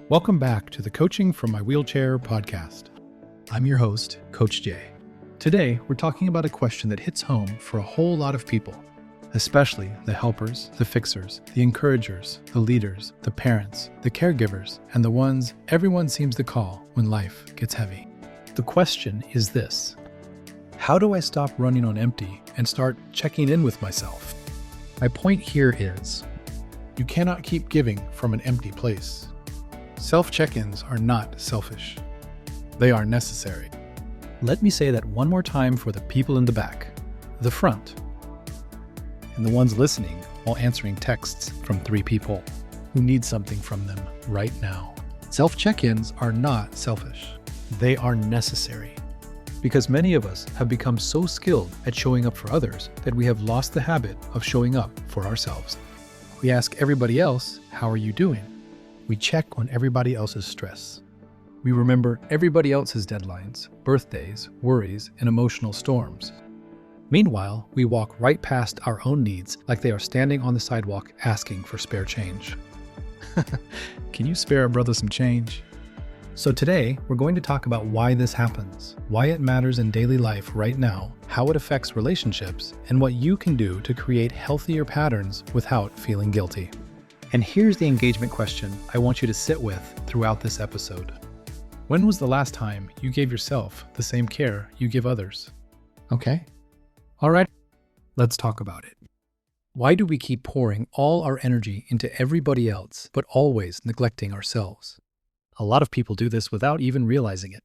Welcome back to the Coaching from My Wheelchair podcast. I'm your host, Coach Jay. Today, we're talking about a question that hits home for a whole lot of people, especially the helpers, the fixers, the encouragers, the leaders, the parents, the caregivers, and the ones everyone seems to call when life gets heavy. The question is this: how do I stop running on empty and start checking in with myself? My point here is, you cannot keep giving from an empty place. Self-check-ins are not selfish. They are necessary. Let me say that one more time for the people in the back, the front, and the ones listening while answering texts from 3 people who need something from them right now. Self-check-ins are not selfish. They are necessary. Because many of us have become so skilled at showing up for others that we have lost the habit of showing up for ourselves. We ask everybody else, "How are you doing?" We check on everybody else's stress. We remember everybody else's deadlines, birthdays, worries, and emotional storms. Meanwhile, we walk right past our own needs like they are standing on the sidewalk asking for spare change. Can you spare a brother some change? So today, we're going to talk about why this happens, why it matters in daily life right now, how it affects relationships, and what you can do to create healthier patterns without feeling guilty. And here's the engagement question I want you to sit with throughout this episode. When was the last time you gave yourself the same care you give others? Okay. All right. Let's talk about it. Why do we keep pouring all our energy into everybody else, but always neglecting ourselves? A lot of people do this without even realizing it.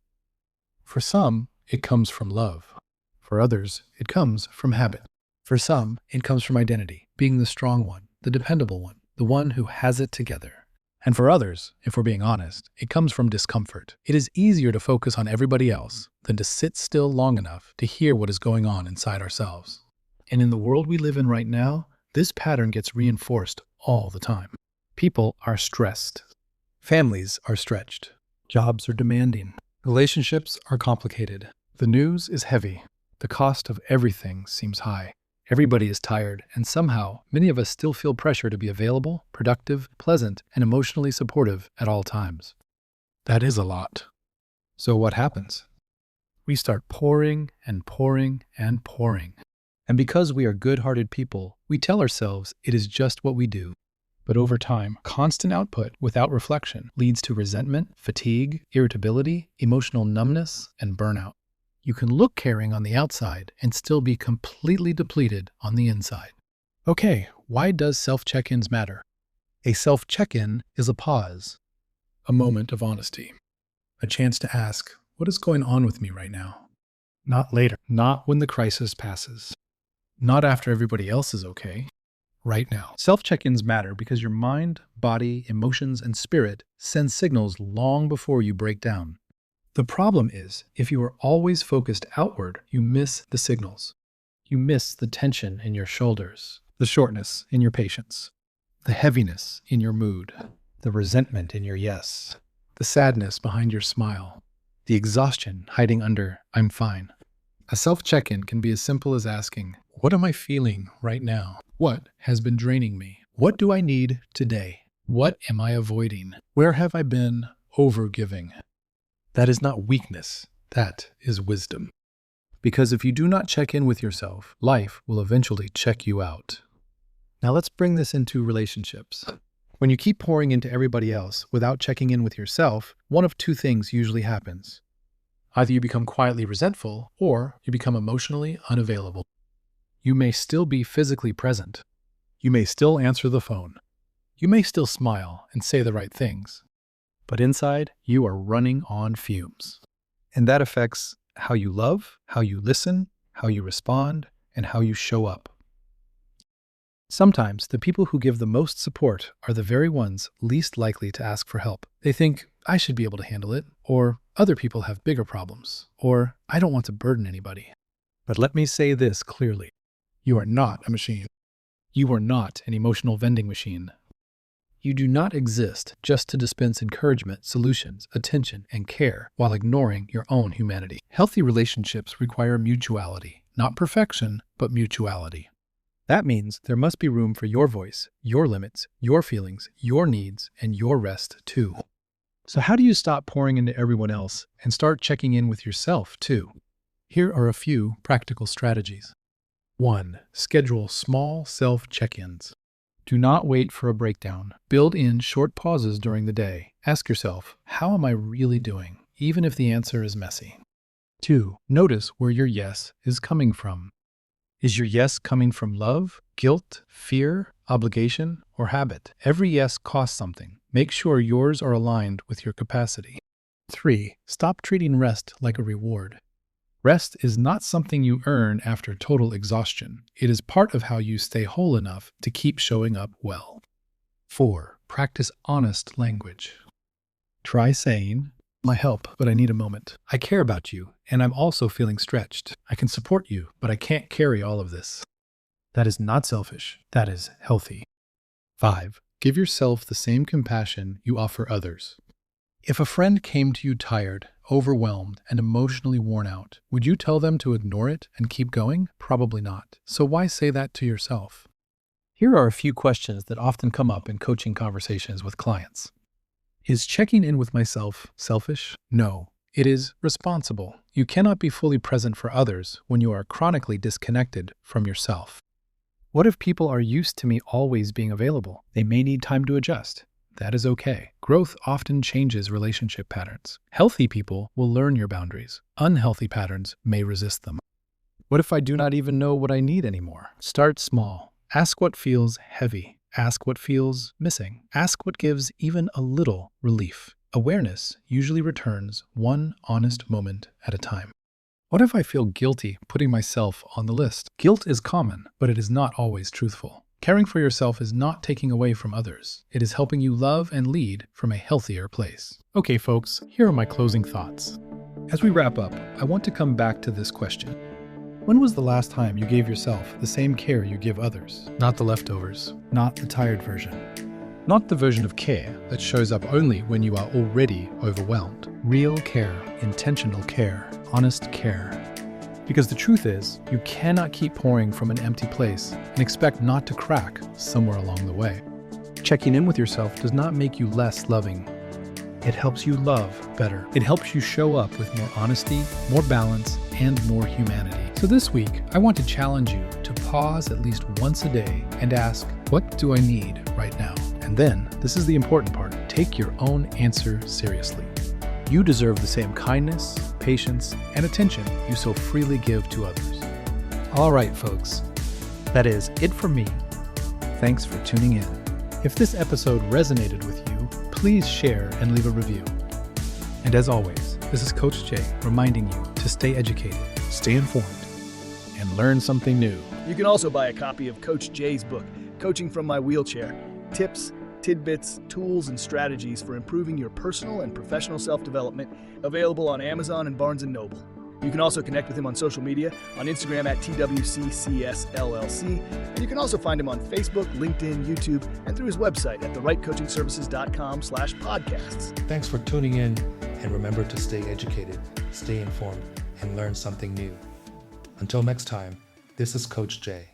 For some, it comes from love. For others, it comes from habit. For some, it comes from identity, being the strong one, the dependable one, the one who has it together. And for others, if we're being honest, it comes from discomfort. It is easier to focus on everybody else than to sit still long enough to hear what is going on inside ourselves. And in the world we live in right now, this pattern gets reinforced all the time. People are stressed. Families are stretched. Jobs are demanding. Relationships are complicated. The news is heavy. The cost of everything seems high. Everybody is tired, and somehow, many of us still feel pressure to be available, productive, pleasant, and emotionally supportive at all times. That is a lot. So what happens? We start pouring and pouring and pouring. And because we are good-hearted people, we tell ourselves it is just what we do. But over time, constant output without reflection leads to resentment, fatigue, irritability, emotional numbness, and burnout. You can look caring on the outside and still be completely depleted on the inside. Okay, why does self-check-ins matter? A self-check-in is a pause, a moment of honesty, a chance to ask, what is going on with me right now? Not later, not when the crisis passes, not after everybody else is okay, right now. Self-check-ins matter because your mind, body, emotions, and spirit send signals long before you break down. The problem is, if you are always focused outward, you miss the signals. You miss the tension in your shoulders, the shortness in your patience, the heaviness in your mood, the resentment in your yes, the sadness behind your smile, the exhaustion hiding under "I'm fine." A self-check-in can be as simple as asking, what am I feeling right now? What has been draining me? What do I need today? What am I avoiding? Where have I been over-giving? That is not weakness, that is wisdom. Because if you do not check in with yourself, life will eventually check you out. Now let's bring this into relationships. When you keep pouring into everybody else without checking in with yourself, one of 2 things usually happens. Either you become quietly resentful, or you become emotionally unavailable. You may still be physically present. You may still answer the phone. You may still smile and say the right things. But inside, you are running on fumes. And that affects how you love, how you listen, how you respond, and how you show up. Sometimes the people who give the most support are the very ones least likely to ask for help. They think, I should be able to handle it, or other people have bigger problems, or I don't want to burden anybody. But let me say this clearly. You are not a machine. You are not an emotional vending machine. You do not exist just to dispense encouragement, solutions, attention, and care while ignoring your own humanity. Healthy relationships require mutuality, not perfection, but mutuality. That means there must be room for your voice, your limits, your feelings, your needs, and your rest too. So how do you stop pouring into everyone else and start checking in with yourself too? Here are a few practical strategies. 1. Schedule small self-check-ins. Do not wait for a breakdown. Build in short pauses during the day. Ask yourself, how am I really doing, even if the answer is messy? 2. Notice where your yes is coming from. Is your yes coming from love, guilt, fear, obligation, or habit? Every yes costs something. Make sure yours are aligned with your capacity. 3. Stop treating rest like a reward. Rest is not something you earn after total exhaustion. It is part of how you stay whole enough to keep showing up well. 4. Practice honest language. Try saying, "My help, but I need a moment. I care about you, and I'm also feeling stretched. I can support you, but I can't carry all of this." That is not selfish. That is healthy. 5. Give yourself the same compassion you offer others. If a friend came to you tired, overwhelmed, and emotionally worn out, would you tell them to ignore it and keep going? Probably not. So why say that to yourself? Here are a few questions that often come up in coaching conversations with clients. Is checking in with myself selfish? No. It is responsible. You cannot be fully present for others when you are chronically disconnected from yourself. What if people are used to me always being available? They may need time to adjust. That is okay. Growth often changes relationship patterns. Healthy people will learn your boundaries. Unhealthy patterns may resist them. What if I do not even know what I need anymore? Start small. Ask what feels heavy. Ask what feels missing. Ask what gives even a little relief. Awareness usually returns one honest moment at a time. What if I feel guilty putting myself on the list? Guilt is common, but it is not always truthful. Caring for yourself is not taking away from others. It is helping you love and lead from a healthier place. Okay, folks, here are my closing thoughts. As we wrap up, I want to come back to this question. When was the last time you gave yourself the same care you give others? Not the leftovers, not the tired version. Not the version of care that shows up only when you are already overwhelmed. Real care, intentional care, honest care. Because the truth is, you cannot keep pouring from an empty place and expect not to crack somewhere along the way. Checking in with yourself does not make you less loving. It helps you love better. It helps you show up with more honesty, more balance, and more humanity. So this week, I want to challenge you to pause at least once a day and ask, what do I need right now? And then, this is the important part, take your own answer seriously. You deserve the same kindness, patience, and attention you so freely give to others. All right, folks. That is it for me. Thanks for tuning in. If this episode resonated with you, please share and leave a review. And as always, this is Coach Jay reminding you to stay educated, stay informed, and learn something new. You can also buy a copy of Coach Jay's book, Coaching from My Wheelchair: Tips, Tidbits, Tools, and Strategies for Improving Your Personal and Professional Self-Development, available on Amazon and Barnes & Noble. You can also connect with him on social media, on Instagram at TWCCSLLC, and you can also find him on Facebook, LinkedIn, YouTube, and through his website at therightcoachingservices.com/podcasts. Thanks for tuning in, and remember to stay educated, stay informed, and learn something new. Until next time, this is Coach Jay.